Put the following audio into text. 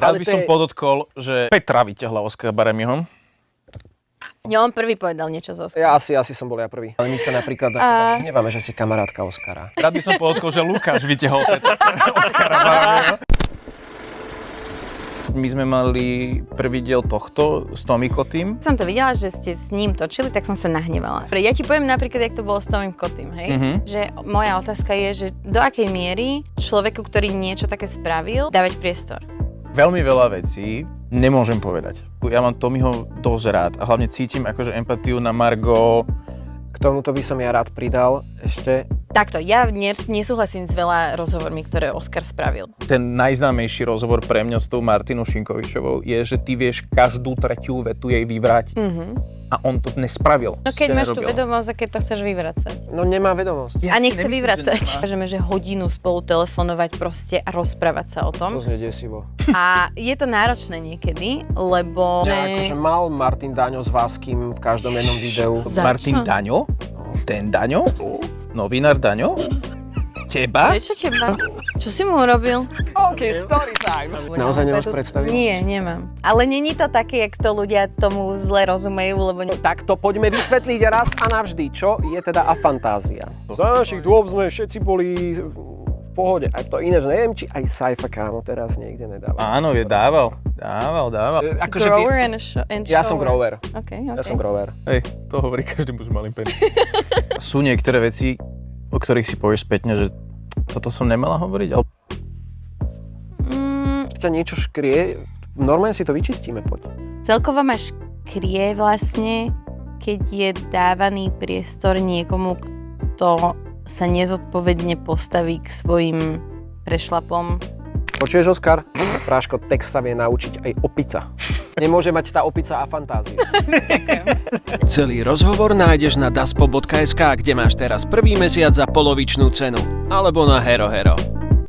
Rád by som podotkol, že Petra vyťahla Oscara Baremiho. Ja on prvý povedal niečo z Oscara. Ja asi som bol ja prvý. Ale my sa napríklad neváme, že si kamarátka Oscara. Rád by som podotkol, že Lukáš vyťahol Oscara Baremiho. My sme mali prvý diel tohto s Tommy Kotým. Som to videla, že ste s ním točili, tak som sa nahnevala. Ja ti poviem napríklad, jak to bolo s Tommym Kotým, hej? Že moja otázka je, že do akej miery človeku, ktorý niečo také spravil, dávať priestor. Veľmi veľa vecí nemôžem povedať. Ja mám Tommyho dosť rád a hlavne cítim akože empatiu na Margo. K tomuto by som ja rád pridal ešte. Takto, ja nesúhlasím s veľa rozhovormi, ktoré Oscar spravil. Ten najznámejší rozhovor pre mňa s tou Martinou Šinkovičovou je, že ty vieš každú tretiu vetu jej vyvrátiť. A on to nespravil. No keď máš tú vedomosť, a keď to chceš vyvracať. No nemá vedomosť. A nechce vyvracať. Môžeme, že hodinu spolu telefonovať proste a rozprávať sa o tom. To znie desivo. A je to náročné niekedy, lebo... Akože mal Martin Daňo s Váskym v každom jednom videu. Martin Daňo? Ten Daňo? Novinár Daňo? Teba? Prečo teba? Čo si mu urobil? OK, story time. Naozaj nemáš predstaviť? Nie, nemám. Ale není to také, jak to ľudia tomu zle rozumejú, lebo... Tak to poďme vysvetliť raz a navždy, čo je teda afantázia. Za našich dôb sme všetci boli v pohode. A to inéž neviem, či aj Saifa kámo teraz niekde nedával. Áno, dával. Akože Grower and shower. Ja som grower. Okay. Ja som grower. Hej, to hovorí každý muž s malým penis. Sú niektoré veci, o ktorých si povieš spätne, že toto som nemala hovoriť? Ale... Ťa niečo škrie, normálne si to vyčistíme, poď. Celkovo ma škrie vlastne, keď je dávaný priestor niekomu, kto sa nezodpovedne postaví k svojim prešlapom. Počuješ, Oskar? Práško, text sa vie naučiť aj opica. Nemôže mať tá opica a fantáziu. Celý rozhovor nájdeš na daspo.sk, kde máš teraz prvý mesiac za polovičnú cenu. Alebo na Hero Hero.